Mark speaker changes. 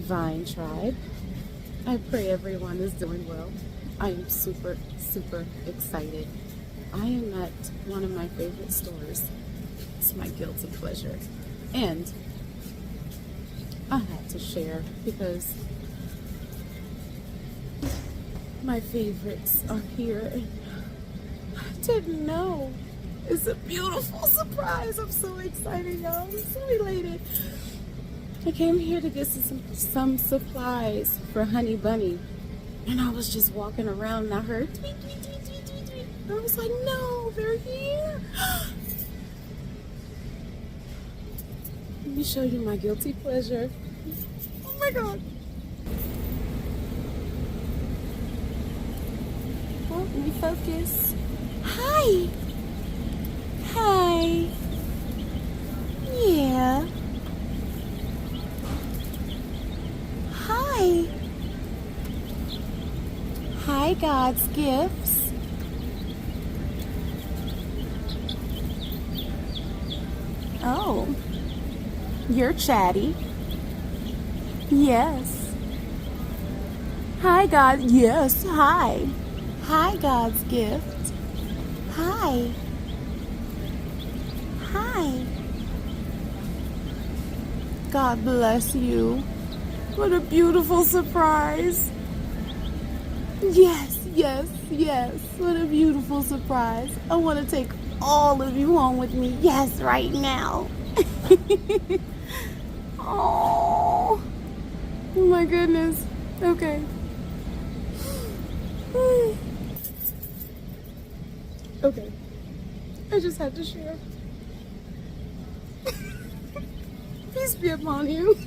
Speaker 1: Vine Tribe. I pray everyone is doing well. I am super, super excited. I am at one of my favorite stores. It's my guilty pleasure. And I had to share because my favorites are here. And I didn't know. It's a beautiful surprise. I'm so excited, y'all. I'm so elated. I came here to get some supplies for Honey Bunny. And I was just walking around and I heard tweet, tweet, tweet, tweet, tweet, tweet. And I was like, no, they're here. Let me show you my guilty pleasure. Oh my God. Well, let me focus. Hi. Hi. Yeah. Hi. Hi, God's gifts. Oh, you're chatty. Yes. Hi, God. Yes, hi. Hi, God's gift. Hi. Hi. God bless you. What a beautiful surprise. Yes, yes, yes. What a beautiful surprise. I want to take all of you home with me. Yes, right now. Oh my goodness. Okay. Okay. I just had to share. Peace be upon you.